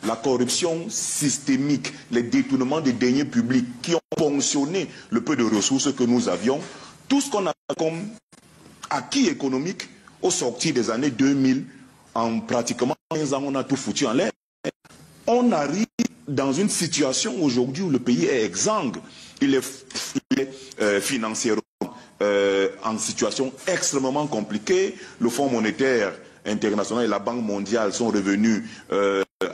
la corruption systémique, les détournements des deniers publics qui ont ponctionné le peu de ressources que nous avions, tout ce qu'on a comme acquis économique au sortir des années 2000, en pratiquement 15 ans, on a tout foutu en l'air. On arrive dans une situation aujourd'hui où le pays est exsangue. Il est financièrement en situation extrêmement compliquée. Le Fonds monétaire international et la Banque mondiale sont revenus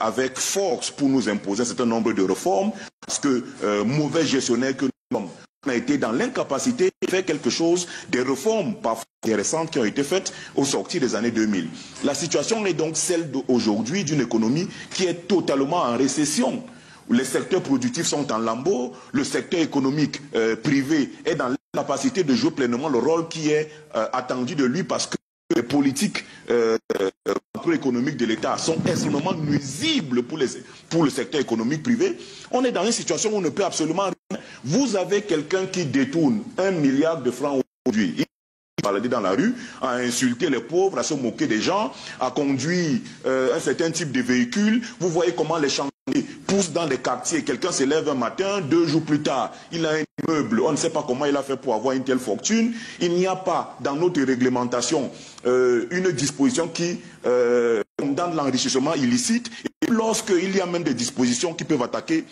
avec force pour nous imposer un certain nombre de réformes, parce que mauvais gestionnaire que nous sommes, on a été dans l'incapacité de faire quelque chose, des réformes parfois intéressantes qui ont été faites au sortir des années 2000. La situation est donc celle d'aujourd'hui d'une économie qui est totalement en récession. Les secteurs productifs sont en lambeaux, le secteur économique privé est dans l'incapacité de jouer pleinement le rôle qui est attendu de lui, parce que les politiques macroéconomiques de l'État sont extrêmement nuisibles pour le secteur économique privé. On est dans une situation où on ne peut absolument rien. Vous avez quelqu'un qui détourne 1 milliard de francs aujourd'hui. Il balader dans la rue, à insulter les pauvres, à se moquer des gens, à conduire un certain type de véhicule. Vous voyez comment les chantiers poussent dans les quartiers. Quelqu'un se lève un matin, 2 jours plus tard, il a un immeuble. On ne sait pas comment il a fait pour avoir une telle fortune. Il n'y a pas dans notre réglementation une disposition qui condamne l'enrichissement illicite. Et lorsqu'il y a même des dispositions qui peuvent attaquer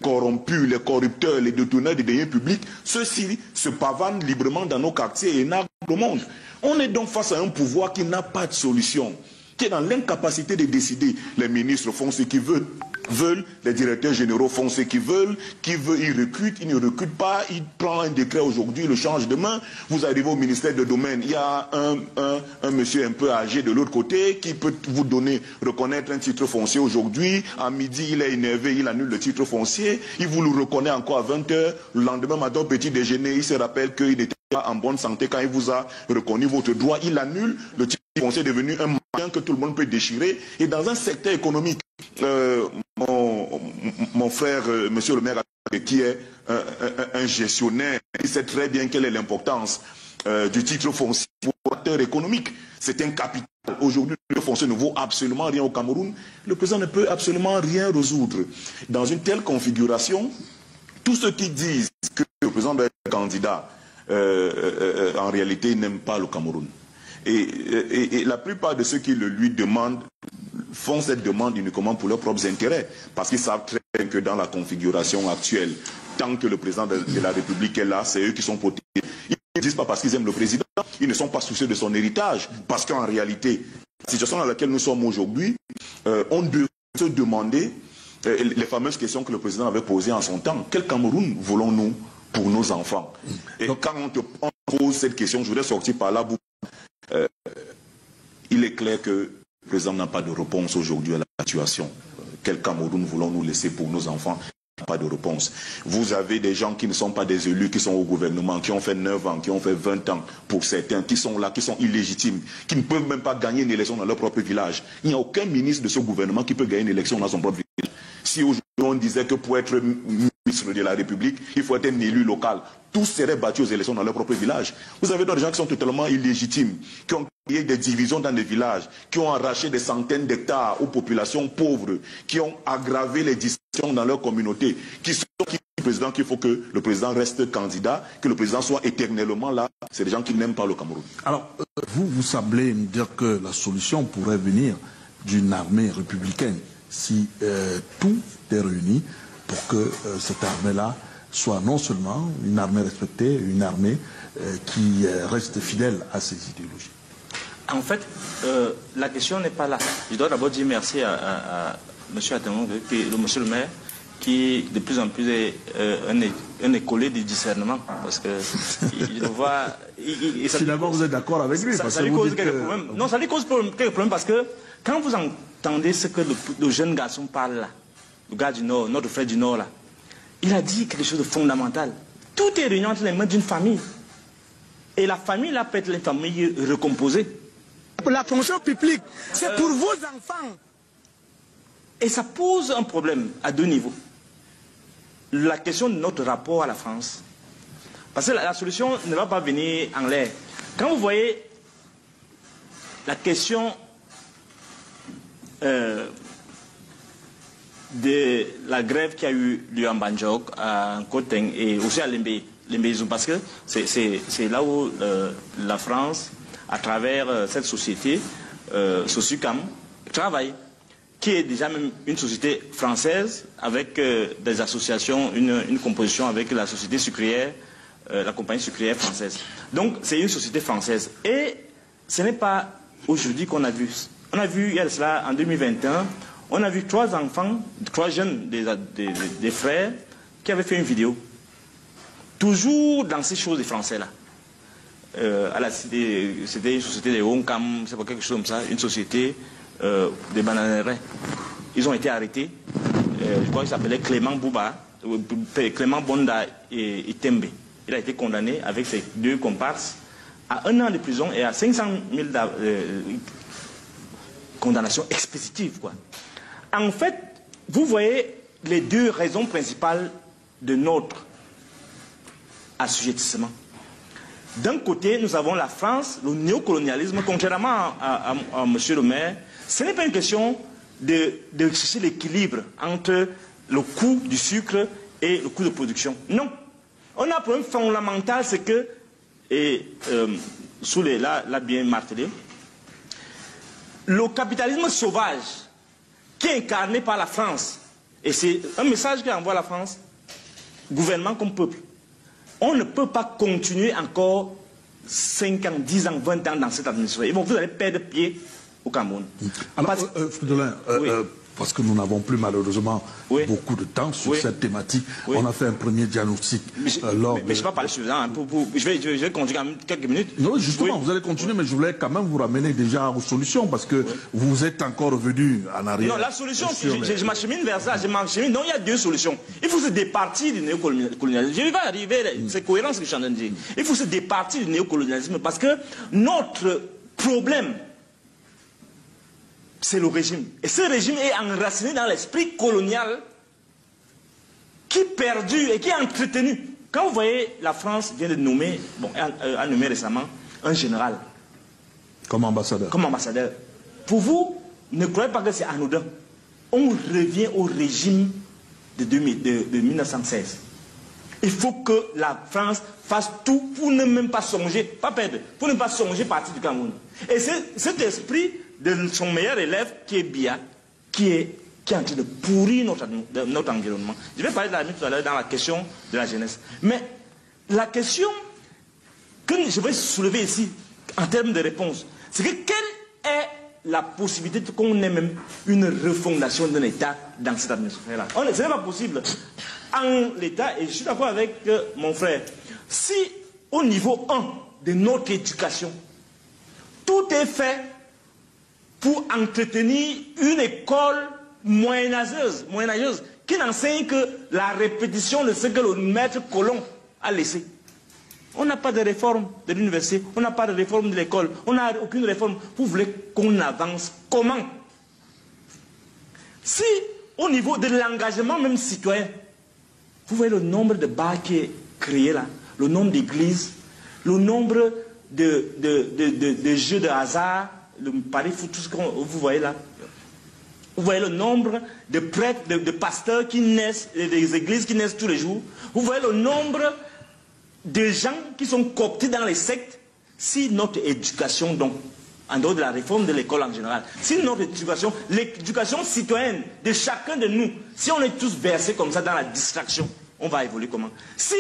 corrompus, les corrupteurs, les détourneurs des deniers publics, ceux-ci se pavanent librement dans nos quartiers et narguent le monde. On est donc face à un pouvoir qui n'a pas de solution, qui est dans l'incapacité de décider. Les ministres font ce qu'ils veulent, les directeurs généraux font ce qu'ils veulent, qui veut, ils recrutent, ils ne recrutent pas, ils prennent un décret aujourd'hui, le changent demain. Vous arrivez au ministère de domaine, il y a un monsieur un peu âgé de l'autre côté qui peut vous donner, reconnaître un titre foncier aujourd'hui. À midi, il est énervé, il annule le titre foncier, il vous le reconnaît encore à 20 h. Le lendemain matin, petit déjeuner, il se rappelle qu'il n'était pas en bonne santé quand il vous a reconnu votre droit, il annule le titre foncier, est devenu un moyen que tout le monde peut déchirer. Et dans un secteur économique, mon frère, monsieur le maire, qui est un gestionnaire, il sait très bien quelle est l'importance du titre foncier pour l'acteur économique. C'est un capital. Aujourd'hui, le titre foncier ne vaut absolument rien au Cameroun. Le président ne peut absolument rien résoudre. Dans une telle configuration, tous ceux qui disent que le président doit être candidat, en réalité, n'aiment pas le Cameroun. Et la plupart de ceux qui le lui demandent font cette demande uniquement pour leurs propres intérêts, parce qu'ils savent très bien que dans la configuration actuelle, tant que le président de la République est là, c'est eux qui sont protégés. Ils ne disent pas parce qu'ils aiment le président, ils ne sont pas soucieux de son héritage, parce qu'en réalité, la situation dans laquelle nous sommes aujourd'hui, on doit se demander les fameuses questions que le président avait posées en son temps. Quel Cameroun voulons-nous pour nos enfants? Et donc, quand on pose cette question, je voudrais sortir par là. Il est clair que le président n'a pas de réponse aujourd'hui à la situation. Quel Cameroun voulons-nous laisser pour nos enfants? Pas de réponse. Vous avez des gens qui ne sont pas des élus, qui sont au gouvernement, qui ont fait 9 ans, qui ont fait 20 ans pour certains, qui sont là, qui sont illégitimes, qui ne peuvent même pas gagner une élection dans leur propre village. Il n'y a aucun ministre de ce gouvernement qui peut gagner une élection dans son propre village. Si aujourd'hui on disait que pour être ministre de la République, il faut être un élu local, tous seraient battus aux élections dans leur propre village. Vous avez des gens qui sont totalement illégitimes, qui ont créé des divisions dans les villages, qui ont arraché des centaines d'hectares aux populations pauvres, qui ont aggravé les dissensions dans leur communauté, qui sont le président qu'il faut que le président reste candidat, que le président soit éternellement là. C'est des gens qui n'aiment pas le Cameroun. Alors, vous semblez me dire que la solution pourrait venir d'une armée républicaine, si tout est réuni pour que cette armée-là soit non seulement une armée respectée, une armée qui reste fidèle à ses idéologies. En fait, la question n'est pas là. Je dois d'abord dire merci à M. Atemong, monsieur le maire, qui de plus en plus est un écolier du discernement. Parce que je vois... Finalement, vous êtes d'accord avec lui, ça lui cause quelques problèmes. Non, ça lui cause quelques problèmes parce que quand vous entendez ce que le jeune garçon parle là, le gars du Nord, notre frère du Nord là, il a dit quelque chose de fondamental. Tout est réuni entre les mains d'une famille. Et la famille là peut être une famille recomposée. La fonction publique, c'est pour vos enfants. Et ça pose un problème à 2 niveaux. La question de notre rapport à la France. Parce que la solution ne va pas venir en l'air. Quand vous voyez la question de la grève qui a eu lieu en Banjok, à Nkoteng et aussi à Lembeizou, parce que c'est là où la France, à travers cette société, Sosucam, travaille, qui est déjà même une société française avec des associations, une composition avec la société sucrière, la compagnie sucrière française. Donc c'est une société française. Et ce n'est pas aujourd'hui qu'on a vu. On a vu, il y a cela, en 2021, on a vu 3 enfants, 3 jeunes, des frères, qui avaient fait une vidéo. Toujours dans ces choses des Français-là. C'était une société de Hongkam, c'est pas quelque chose comme ça, une société des bananeraies. Ils ont été arrêtés. Je crois qu'il s'appelait Clément Bouba, Clément Bonda et Tembe. Il a été condamné avec ses 2 comparses à 1 an de prison et à 500 000 condamnations expéditives, quoi. En fait, vous voyez les 2 raisons principales de notre assujettissement. D'un côté, nous avons la France, le néocolonialisme, contrairement à M. le maire, ce n'est pas une question de chercher l'équilibre entre le coût du sucre et le coût de production. Non. On a un problème fondamental, c'est que, et Soulé l'a bien martelé, le capitalisme sauvage qui est incarné par la France, et c'est un message qu'envoie la France, gouvernement comme peuple, on ne peut pas continuer encore 5 ans, 10 ans, 20 ans dans cette administration. Et bon, vous allez perdre pied au Cameroun. Alors, Fridolin, oui. Parce que nous n'avons plus malheureusement beaucoup de temps sur cette thématique. On a fait un premier diagnostic. Mais je ne vais pas parler sur ça. Hein, je vais continuer quelques minutes. Non, justement, vous allez continuer, mais je voulais quand même vous ramener déjà aux solutions, parce que vous êtes encore revenu en arrière. Non, la solution, je m'achemine vers ça. Non, il y a 2 solutions. Il faut se départir du néocolonialisme. Je vais arriver, c'est cohérent ce que je suis en train de dire. Il faut se départir du néocolonialisme parce que notre problème, c'est le régime. Et ce régime est enraciné dans l'esprit colonial qui perdure et qui est entretenu. Quand vous voyez, la France vient de nommer, a nommé récemment un général. Comme ambassadeur. Comme ambassadeur. Pour vous, ne croyez pas que c'est anodin. On revient au régime de 1916. Il faut que la France fasse tout pour ne même pas songer, pas perdre, pour ne pas songer partir du Cameroun. Et c'est cet esprit de son meilleur élève, qui est Biya, qui est en train de pourrir notre environnement. Je vais parler de la tout à l'heure dans la question de la jeunesse. Mais la question que je vais soulever ici, en termes de réponse, c'est que quelle est la possibilité qu'on ait même une refondation d'un État dans cette administration-là? Ce n'est pas possible. En l'État, et je suis d'accord avec mon frère, si au niveau 1 de notre éducation, tout est fait pour entretenir une école moyenâgeuse qui n'enseigne que la répétition de ce que le maître Colomb a laissé. On n'a pas de réforme de l'université, on n'a pas de réforme de l'école, on n'a aucune réforme. Vous voulez qu'on avance comment? Si au niveau de l'engagement même citoyen, vous voyez le nombre de bars qui est créé là, le nombre d'églises, le nombre de jeux de hasard, le pari foot, tout ce que vous voyez là. Vous voyez le nombre de prêtres, de pasteurs qui naissent, des églises qui naissent tous les jours. Vous voyez le nombre de gens qui sont cooptés dans les sectes. Si notre éducation, donc, en dehors de la réforme de l'école en général, si notre éducation, l'éducation citoyenne de chacun de nous, si on est tous versés comme ça dans la distraction, on va évoluer comment? Si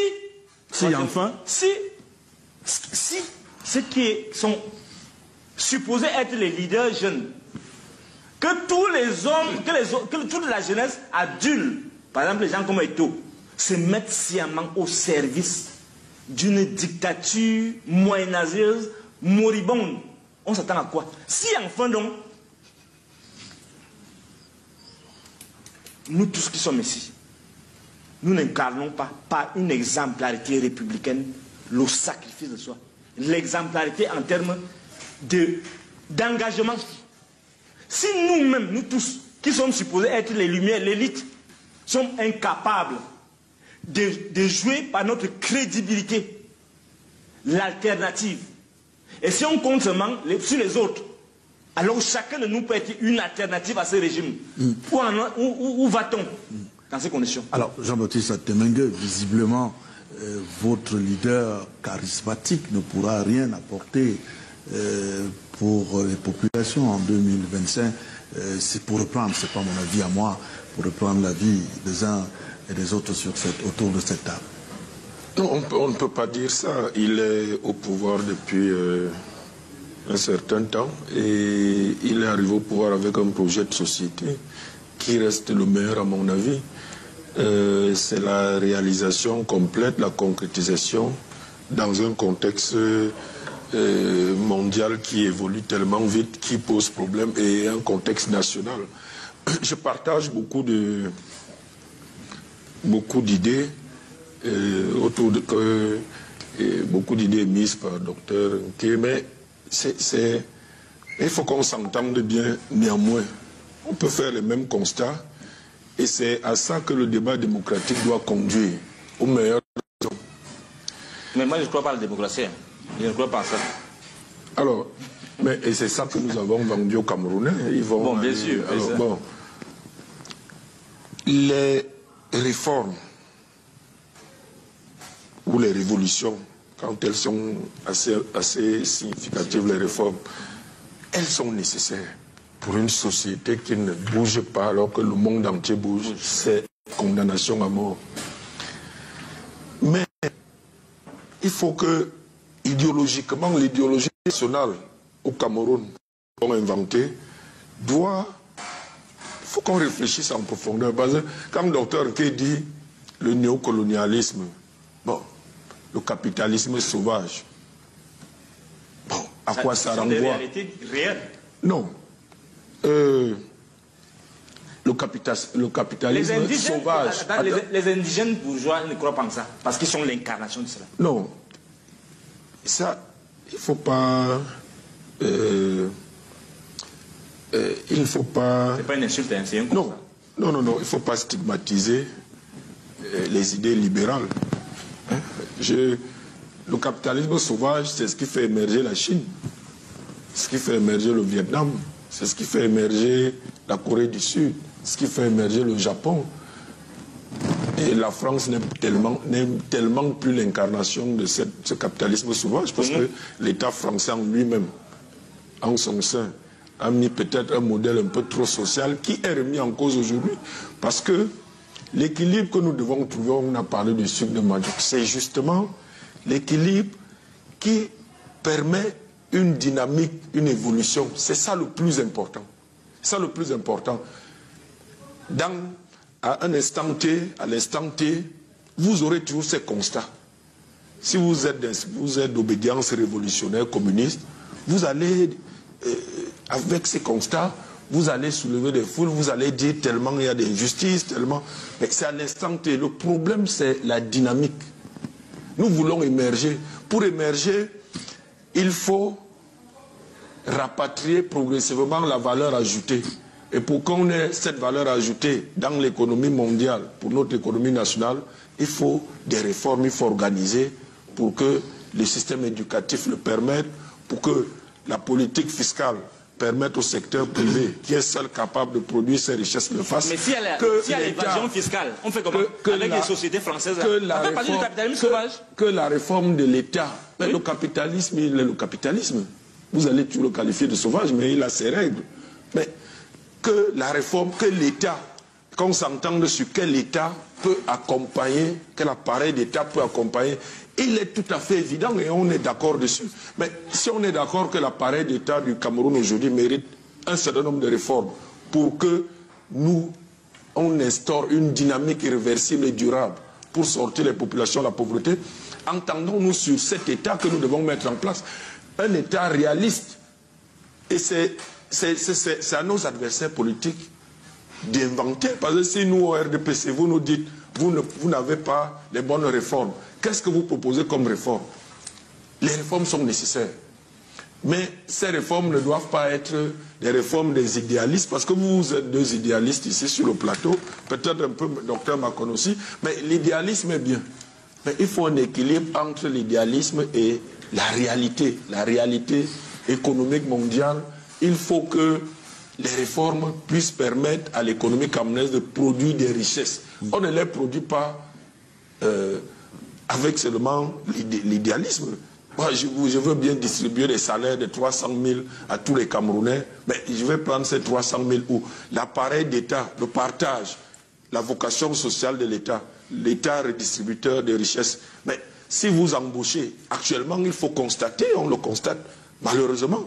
ceux qui sont supposés être les leaders jeunes, que tous les hommes, que toute la jeunesse adulte, par exemple les gens comme Eto'o, se mettent sciemment au service d'une dictature moyenâgeuse, moribonde, on s'attend à quoi? Si enfin donc, nous tous qui sommes ici, nous n'incarnons pas par une exemplarité républicaine le sacrifice de soi, l'exemplarité en termes d'engagement. Si nous-mêmes, nous tous, qui sommes supposés être les lumières, l'élite, sommes incapables de jouer par notre crédibilité l'alternative, et si on compte seulement sur les autres, alors chacun de nous peut être une alternative à ce régime. Où va-t-on dans ces conditions? Alors, Jean-Baptiste Temengue, visiblement, votre leader charismatique ne pourra rien apporter pour les populations en 2025. C'est pour reprendre, c'est pas mon avis à moi, pour reprendre l'avis des uns et des autres autour de cette table. Non, on ne peut pas dire ça. Il est au pouvoir depuis un certain temps et il est arrivé au pouvoir avec un projet de société qui reste le meilleur à mon avis. C'est la réalisation complète, la concrétisation dans un contexte mondial qui évolue tellement vite, qui pose problème, et un contexte national. Je partage beaucoup d'idées autour de beaucoup d'idées émises par Dr Nké, mais il faut qu'on s'entende bien néanmoins. On peut faire les mêmes constats et c'est à ça que le débat démocratique doit conduire au meilleur. Mais moi je ne crois pas à la démocratie. Je ne crois pas à ça. Alors, et c'est ça que nous avons vendu aux Camerounais. Ils vont bon, bien sûr. Alors, bon, les réformes ou les révolutions, quand elles sont assez significatives, les réformes, elles sont nécessaires pour une société qui ne bouge pas alors que le monde entier bouge. C'est condamnation à mort. Mais il faut que, idéologiquement, l'idéologie nationale au Cameroun qu'on a inventée doit... Il faut qu'on réfléchisse en profondeur. Parce que quand le docteur Nké dit le néocolonialisme, bon, le capitalisme sauvage, bon, à quoi ça renvoie? C'est des réalités réelles. Non. Le capitalisme sauvage... Les indigènes bourgeois ne croient pas en ça, parce qu'ils sont l'incarnation de cela. Non. Ça, il ne faut pas... il ne faut pas... C'est pas une insulte, hein, c'est un constat. Non, il ne faut pas stigmatiser les idées libérales. Hein? Le capitalisme sauvage, c'est ce qui fait émerger la Chine, ce qui fait émerger le Vietnam, c'est ce qui fait émerger la Corée du Sud, ce qui fait émerger le Japon. Et la France n'est tellement plus l'incarnation de ce capitalisme sauvage, parce que l'État français en lui-même, en son sein, a mis peut-être un modèle un peu trop social qui est remis en cause aujourd'hui. Parce que l'équilibre que nous devons trouver, on a parlé du sucre de Madoc, c'est justement l'équilibre qui permet une dynamique, une évolution. C'est ça le plus important. C'est ça le plus important. À un instant T, à l'instant T, vous aurez toujours ces constats. Si vous êtes d'obédience révolutionnaire communiste, vous allez, avec ces constats, vous allez soulever des foules, vous allez dire tellement il y a des injustices, tellement... Mais c'est à l'instant T. Le problème, c'est la dynamique. Nous voulons émerger. Pour émerger, il faut rapatrier progressivement la valeur ajoutée. Et pour qu'on ait cette valeur ajoutée dans l'économie mondiale, pour notre économie nationale, il faut des réformes, il faut organiser pour que le système éducatif le permette, pour que la politique fiscale permette au secteur privé, qui est seul capable de produire ces richesses, le fasse. Mais si il y a l'évasion fiscale, on fait comment? Avec les sociétés françaises, que la réforme de l'État, oui. Le capitalisme, il est le capitalisme. Vous allez toujours le qualifier de sauvage, mais il a ses règles. Mais que la réforme, que l'État, qu'on s'entende sur quel État peut accompagner, quel appareil d'État peut accompagner, il est tout à fait évident et on est d'accord dessus. Mais si on est d'accord que l'appareil d'État du Cameroun aujourd'hui mérite un certain nombre de réformes pour que on instaure une dynamique irréversible et durable pour sortir les populations de la pauvreté, entendons-nous sur cet État que nous devons mettre en place. Un État réaliste. Et c'est à nos adversaires politiques d'inventer. Parce que si nous, au RDPC, vous nous dites, vous n'avez pas les bonnes réformes, qu'est-ce que vous proposez comme réforme? Les réformes sont nécessaires. Mais ces réformes ne doivent pas être des réformes des idéalistes, parce que vous êtes deux idéalistes ici sur le plateau, peut-être un peu docteur Macon aussi, mais l'idéalisme est bien. Mais il faut un équilibre entre l'idéalisme et la réalité économique mondiale, il faut que les réformes puissent permettre à l'économie camerounaise de produire des richesses. On ne les produit pas avec seulement l'idéalisme. Moi, je veux bien distribuer des salaires de 300 000 à tous les Camerounais, mais je vais prendre ces 300 000 où l'appareil d'État, le partage, la vocation sociale de l'État, l'État redistributeur des richesses. Mais si vous embauchez, actuellement, il faut constater, on le constate, malheureusement,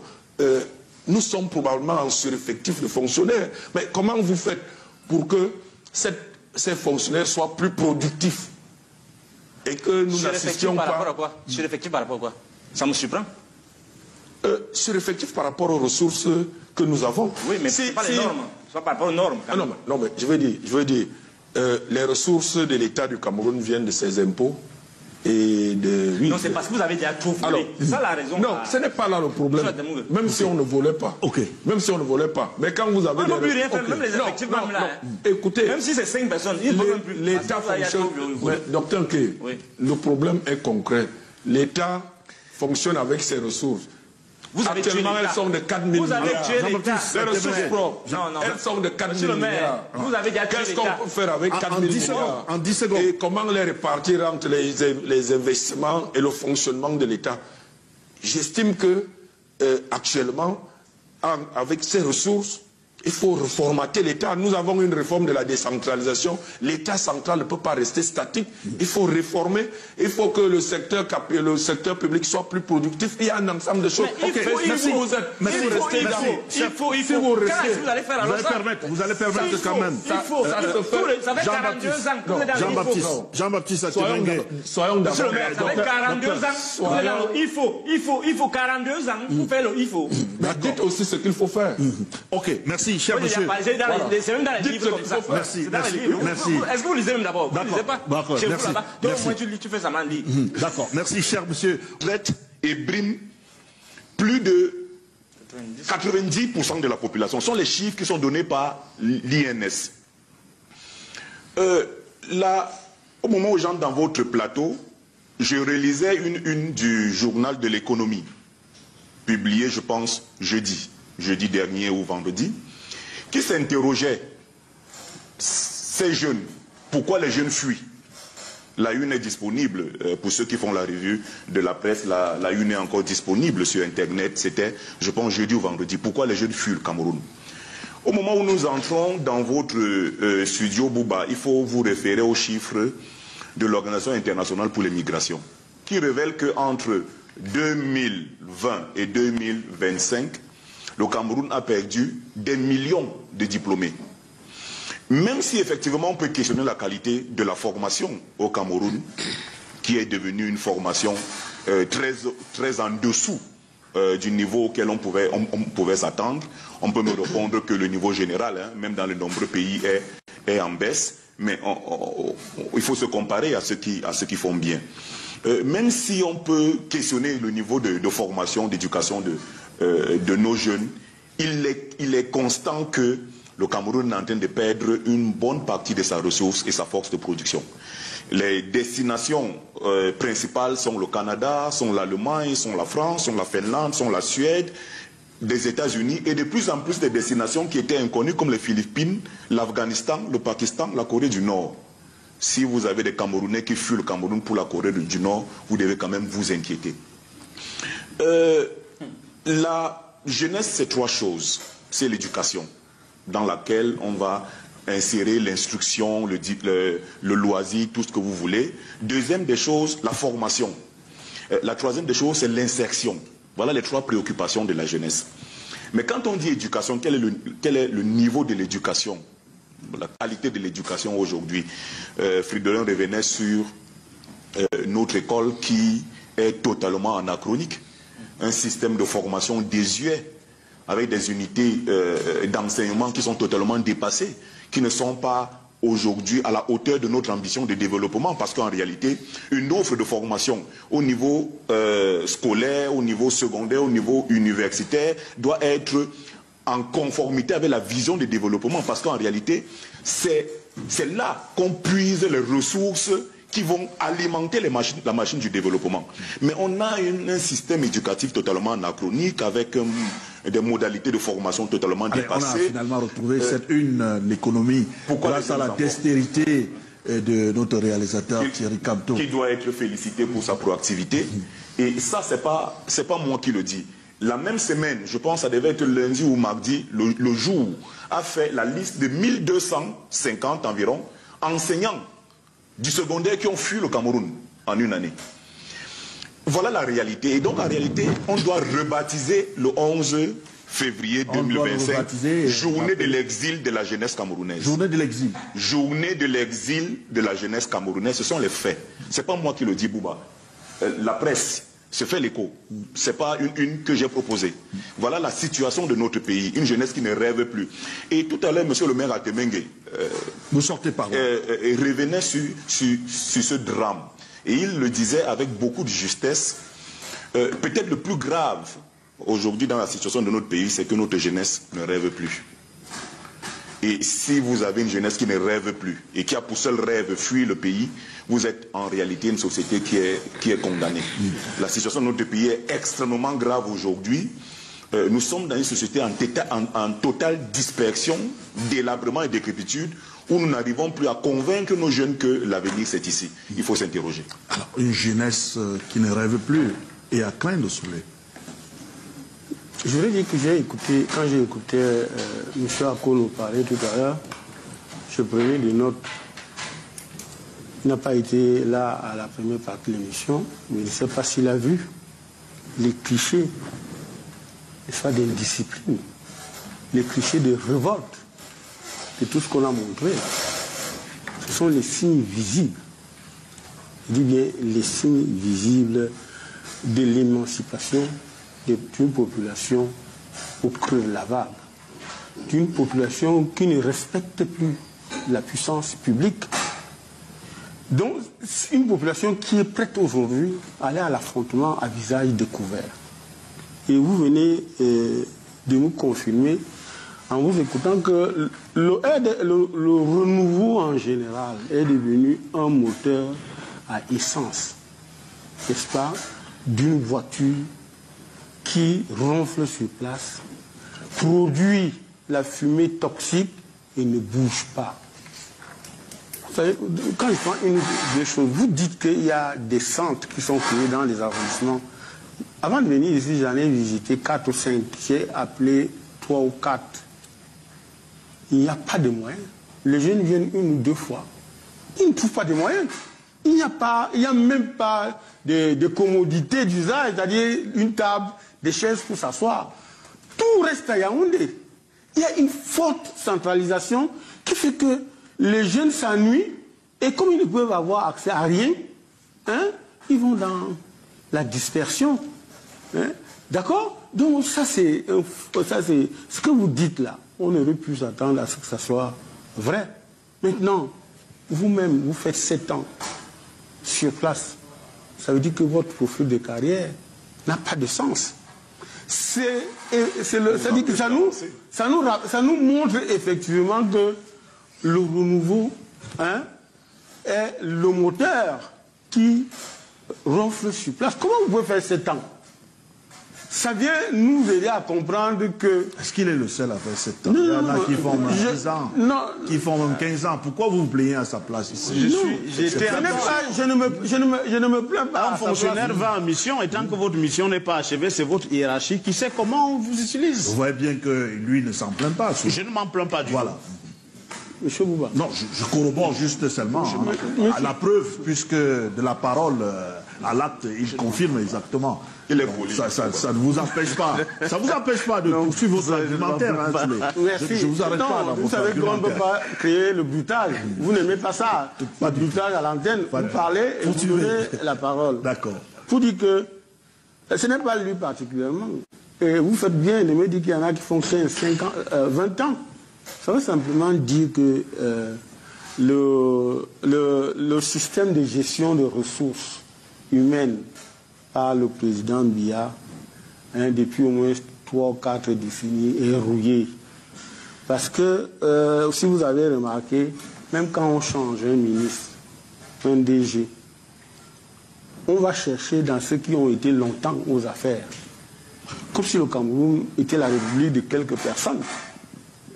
nous sommes probablement en sureffectif de fonctionnaires. Mais comment vous faites pour que ces fonctionnaires soient plus productifs et que nous n'assistions pas... Par rapport à quoi? Sureffectif par rapport à quoi? Ça me surprend. Sureffectif par rapport aux ressources que nous avons. Oui, mais c'est pas les normes. Soit par rapport aux normes. Ah non, mais je veux dire, les ressources de l'État du Cameroun viennent de ses impôts et de... Oui, non, c'est parce que vous avez déjà tout volé. C'est ça la raison. Non, ce n'est pas là le problème. Même si on ne volait pas. Ok. Même si on ne volait pas. Mais quand vous avez... On ne peut plus rien faire, même les effectifs même là. Écoutez... Même si c'est 5 personnes, ils ne peuvent plus. L'État fonctionne... Docteur Nké, le problème est concret. L'État fonctionne avec ses ressources. Vous avez actuellement, elles sont de 4 000 vous avez milliards. tué l'État. Les ressources propres, elles sont de 4 000 milliards. Vous avez déjà tué Qu'est-ce qu'on peut faire avec 4 000 milliards? En 10 secondes. Et comment les répartir entre les investissements et le fonctionnement de l'État? J'estime que, actuellement, avec ces ressources, il faut reformater l'État. Nous avons une réforme de la décentralisation. L'État central ne peut pas rester statique. Il faut réformer. Il faut que le secteur public soit plus productif. Il y a un ensemble de choses. Il faut. Vous allez permettre quand même. Ça fait 42 ans. Jean-Baptiste, soyons d'accord. Ça fait 42 ans. Il faut 42 ans pour faire le il faut. Mais dites aussi ce qu'il faut faire. Ok, merci, cher monsieur. C'est même dans les livres comme ça. Merci. Est-ce que vous lisez même d'abord? Vous ne lisez pas? D'accord, merci. Donc moi tu fais ça, man, lit. D'accord, merci, cher monsieur. Et brime plus de 90% de la population. Ce sont les chiffres qui sont donnés par l'INS. Là, au moment où j'entre dans votre plateau, je relisais une du journal de l'économie, publiée, je pense, jeudi dernier ou vendredi, qui s'interrogeait, ces jeunes, pourquoi les jeunes fuient? La une est disponible, pour ceux qui font la revue de la presse, la une est encore disponible sur Internet, c'était, je pense, jeudi ou vendredi. Pourquoi les jeunes fuient le Cameroun? Au moment où nous entrons dans votre studio Bouba, il faut vous référer aux chiffres de l'Organisation internationale pour les migrations, qui révèle qu'entre 2020 et 2025, le Cameroun a perdu des millions de diplômés. Même si effectivement on peut questionner la qualité de la formation au Cameroun, qui est devenue une formation très en dessous du niveau auquel on pouvait s'attendre, on peut me répondre que le niveau général, même dans de nombreux pays, est en baisse, mais il faut se comparer à ceux qui font bien. Même si on peut questionner le niveau de formation, d'éducation de nos jeunes, il est constant que le Cameroun est en train de perdre une bonne partie de sa ressource et sa force de production. Les destinations principales sont le Canada, sont l'Allemagne, sont la France, sont la Finlande, sont la Suède, des États-Unis et de plus en plus des destinations qui étaient inconnues comme les Philippines, l'Afghanistan, le Pakistan, la Corée du Nord. Si vous avez des Camerounais qui fuient le Cameroun pour la Corée du Nord, vous devez quand même vous inquiéter. La jeunesse, c'est 3 choses. C'est l'éducation, dans laquelle on va insérer l'instruction, le loisir, tout ce que vous voulez. Deuxième des choses, la formation. La troisième des choses, c'est l'insertion. Voilà les 3 préoccupations de la jeunesse. Mais quand on dit éducation, quel est le niveau de l'éducation, la qualité de l'éducation aujourd'hui? Fridolin revenait sur notre école qui est totalement anachronique. Un système de formation désuet, avec des unités d'enseignement qui sont totalement dépassées, qui ne sont pas aujourd'hui à la hauteur de notre ambition de développement, parce qu'en réalité, une offre de formation au niveau scolaire, au niveau secondaire, au niveau universitaire, doit être en conformité avec la vision de développement, parce qu'en réalité, c'est là qu'on puise les ressources qui vont alimenter la machine du développement. Mais on a un système éducatif totalement anachronique avec des modalités de formation totalement dépassées. On a finalement retrouvé cette une, l'économie, grâce à la dextérité de notre réalisateur Thierry Camteau. Qui doit être félicité pour sa proactivité. Et ça, c'est pas moi qui le dis. La même semaine, je pense que ça devait être lundi ou mardi, le jour, a fait la liste de 1250 environ enseignants du secondaire qui ont fui le Cameroun en une année. Voilà la réalité. Et donc, en réalité, on doit rebaptiser le 11 février 2025 journée de l'exil de la jeunesse camerounaise. Journée de l'exil. Journée de l'exil de la jeunesse camerounaise. Ce sont les faits. Ce n'est pas moi qui le dis, Bouba. La presse se fait l'écho. Ce n'est pas une que j'ai proposée. Voilà la situation de notre pays. Une jeunesse qui ne rêve plus. Et tout à l'heure, monsieur le maire Atemengue vous sortez par là. Revenait sur ce drame. Et il le disait avec beaucoup de justesse. Peut-être le plus grave aujourd'hui dans la situation de notre pays, c'est que notre jeunesse ne rêve plus. Et si vous avez une jeunesse qui ne rêve plus et qui a pour seul rêve fuir le pays, vous êtes en réalité une société qui est condamnée. La situation de notre pays est extrêmement grave aujourd'hui. Nous sommes dans une société en totale dispersion, délabrement et décrépitude, où nous n'arrivons plus à convaincre nos jeunes que l'avenir c'est ici. Il faut s'interroger. Alors, une jeunesse qui ne rêve plus et à craindre sous les. Je voudrais dire que quand j'ai écouté M. Akolo parler tout à l'heure, je prenais des notes. Il n'a pas été là à la première partie de l'émission, mais je ne sais pas s'il a vu les clichés, d'indiscipline, les clichés de révolte, de tout ce qu'on a montré. Ce sont les signes visibles. Je dis bien les signes visibles de l'émancipation d'une population au creux de la vague, d'une population qui ne respecte plus la puissance publique, donc une population qui est prête aujourd'hui à aller à l'affrontement à visage découvert. Et vous venez de nous confirmer en vous écoutant que le renouveau en général est devenu un moteur à essence, n'est-ce pas, d'une voiture qui ronfle sur place, produit la fumée toxique et ne bouge pas. Vous savez, quand je prends une des choses, vous dites qu'il y a des centres qui sont créés dans les arrondissements. Avant de venir ici, j'en ai visité 4 ou 5. J'ai appelé 3 ou 4. Il n'y a pas de moyens. Les jeunes viennent 1 ou 2 fois. Ils ne trouvent pas de moyens. Il n'y a même pas de commodité d'usage, c'est-à-dire une table, des chaises pour s'asseoir. Tout reste à Yaoundé. Il y a une forte centralisation qui fait que les jeunes s'ennuient et comme ils ne peuvent avoir accès à rien, ils vont dans la dispersion. D'accord? Donc ça c'est ce que vous dites là. On aurait pu s'attendre à ce que ça soit vrai. Maintenant, vous-même, vous faites 7 ans sur place. Ça veut dire que votre profil de carrière n'a pas de sens. Ça dit que ça nous montre effectivement que le renouveau est le moteur qui ronfle sur place. Comment vous pouvez faire 7 ans? Ça vient nous aider à comprendre que... Est-ce qu'il est le seul à faire 7 ans? Il y en a qui font même 10 ans, qui font même 15 ans. Pourquoi vous vous plaignez à sa place ici? Je ne me plains pas. Un fonctionnaire va en mission et tant que votre mission n'est pas achevée, c'est votre hiérarchie qui sait comment on vous utilise. Vous voyez bien que lui ne s'en plaint pas. Je ne m'en plains pas du tout. Voilà. Monsieur Bouba. Non, je corrobore juste seulement à la preuve, puisque de la parole à l'acte, il confirme exactement. Il est poli. Ça ne vous empêche pas. Ça vous empêche pas de poursuivre votre argumentaire. Je vous arrête pas dans vous votre savez qu'on ne peut argumentaire. pas créer le brutal. Vous n'aimez pas ça. Pas de brutal à l'antenne. Vous parlez et vous donnez la parole. D'accord. Vous dites que ce n'est pas lui particulièrement. Et vous faites bien de me dire qu'il y en a qui font 15, 5 ans, 20 ans. Ça veut simplement dire que le système de gestion de ressources humaines par le président Biya, depuis au moins 3 ou 4 décennies, est rouillé. Parce que, si vous avez remarqué, même quand on change un ministre, un DG, on va chercher dans ceux qui ont été longtemps aux affaires. Comme si le Cameroun était la république de quelques personnes.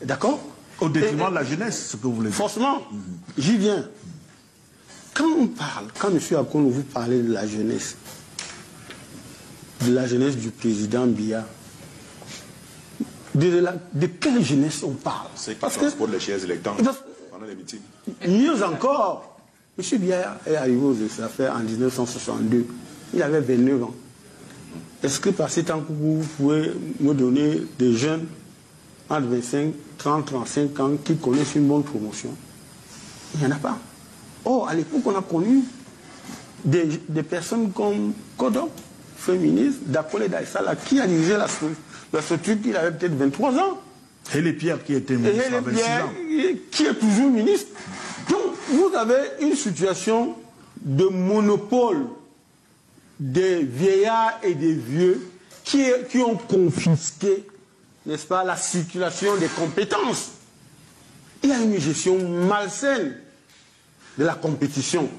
D'accord? Au détriment de la jeunesse, ce que vous voulez dire. Forcément, j'y viens. Quand on parle, quand M. Akono vous parlez de la jeunesse du président Biya, de quelle jeunesse on parle? C'est qui transporte les chaises électeurs pendant les meetings. Mieux encore, M. Biya est arrivé aux affaires en 1962. Il avait 29 ans. Est-ce que par ces temps que vous pouvez me donner des jeunes entre 25, 30, 35 ans qui connaissent une bonne promotion? Il n'y en a pas. Or, à l'époque, on a connu des personnes comme Kodok, féministe, Dakole Daïsala, qui a dirigé la structure qu'il avait peut-être 23 ans. Et les Pierres qui étaient ministres à 26 ans. Qui est toujours ministre. Donc, vous avez une situation de monopole des vieillards et des vieux qui ont confisqué, n'est-ce pas, la circulation des compétences. Il y a une gestion malsaine de la compétition.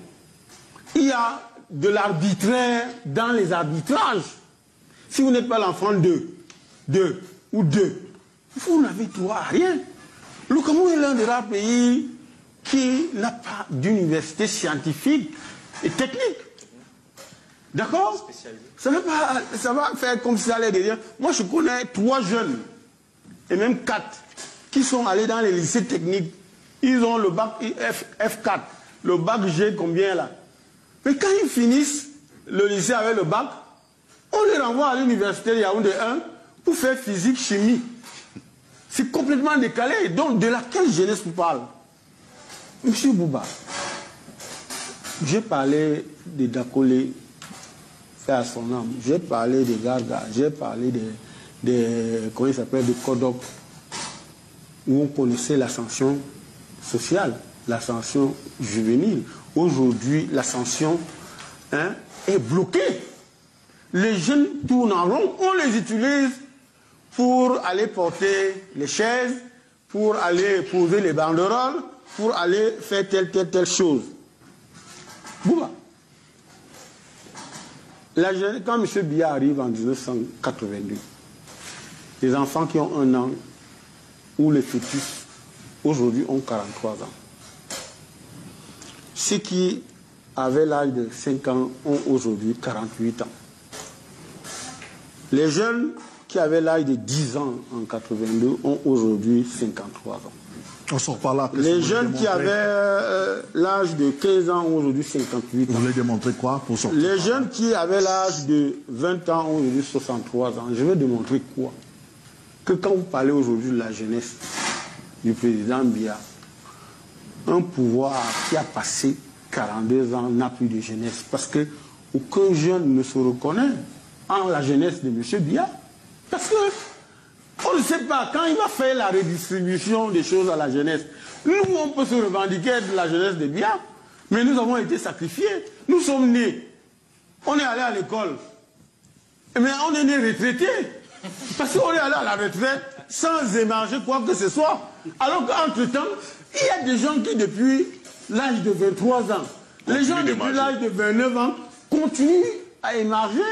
Il y a de l'arbitraire dans les arbitrages. Si vous n'êtes pas l'enfant de, vous n'avez droit à rien. Le Cameroun est l'un des rares pays qui n'a pas d'université scientifique et technique. D'accord? Ça va faire comme si ça allait dire. Moi, je connais 3 jeunes, et même 4, qui sont allés dans les lycées techniques. Ils ont le bac F4, le bac G, combien là? Mais quand ils finissent le lycée avec le bac, on les renvoie à l'université Yaoundé 1 pour faire physique, chimie. C'est complètement décalé. Donc, de laquelle jeunesse vous parle? Monsieur Bouba, j'ai parlé de Dakole, fait à son âme. J'ai parlé des Garga, j'ai parlé comment il s'appelle, de Kodok, où on connaissait l'ascension sociale, l'ascension juvénile. Aujourd'hui, l'ascension est bloquée. Les jeunes tournent en rond, on les utilise pour aller porter les chaises, pour aller poser les banderoles, pour aller faire telle chose. Bouba, quand M. Biya arrive en 1982, les enfants qui ont 1 an ou les fœtus aujourd'hui ont 43 ans. Ceux qui avaient l'âge de 5 ans ont aujourd'hui 48 ans. Les jeunes qui avaient l'âge de 10 ans en 82 ont aujourd'hui 53 ans. On sort par là. Les jeunes qui avaient l'âge de 15 ans ont aujourd'hui 58 ans. Vous voulez démontrer quoi pour sortir? Les jeunes qui avaient l'âge de 20 ans ont aujourd'hui 63 ans. Je vais démontrer quoi? Que quand vous parlez aujourd'hui de la jeunesse du président Biya, un pouvoir qui a passé 42 ans n'a plus de jeunesse. Parce que aucun jeune ne se reconnaît en la jeunesse de M. Biya. Parce que on ne sait pas, quand il va faire la redistribution des choses à la jeunesse, nous, on peut se revendiquer de la jeunesse de Biya, mais nous avons été sacrifiés. Nous sommes nés. On est allé à l'école. Mais on est nés retraités. Parce qu'on est allé à la retraite sans émarger quoi que ce soit. Alors qu'entre-temps, il y a des gens qui, depuis l'âge de 23 ans, les gens depuis l'âge de 29 ans, continuent à émarger.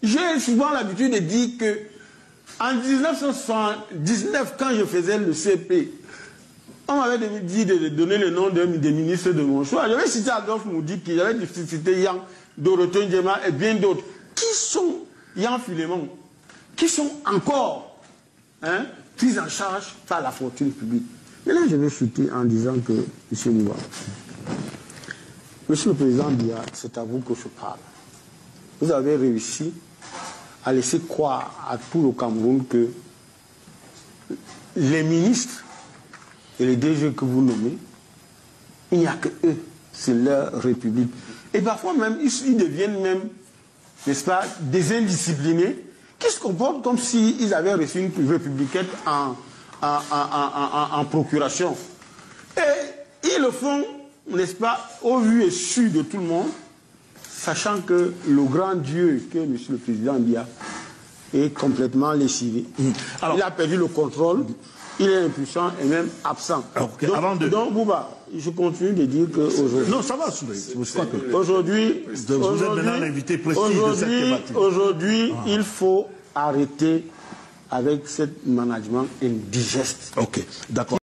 J'ai souvent l'habitude de dire que en 1979, quand je faisais le CP, on m'avait dit de donner le nom des ministres de mon choix. J'avais cité Adolphe Moudiki, j'avais cité Yang, Dorothée Ndiema et bien d'autres. Qui sont Yang Filemon? Qui sont encore pris en charge par la fortune publique? Et là, je vais chuter en disant que, M. Mouba, Monsieur le Président Biya, c'est à vous que je parle. Vous avez réussi à laisser croire à tout le Cameroun que les ministres et les DG que vous nommez, il n'y a que eux, c'est leur république. Et parfois même, ils deviennent même, n'est-ce pas, des indisciplinés qui se comportent comme s'ils avaient reçu une républicaine en procuration. Et ils le font, n'est-ce pas, au vu et su de tout le monde, sachant que le grand Dieu que M. le Président Biya est complètement lessivé. Alors, il a perdu le contrôle il est impuissant et même absent. Okay, donc Bouba, je continue de dire qu'aujourd'hui... Non, ça va, je crois que... Aujourd'hui, vous êtes maintenant l'invité précis de cette thématique. Aujourd'hui, il faut arrêter avec ce management indigeste. Ok, d'accord.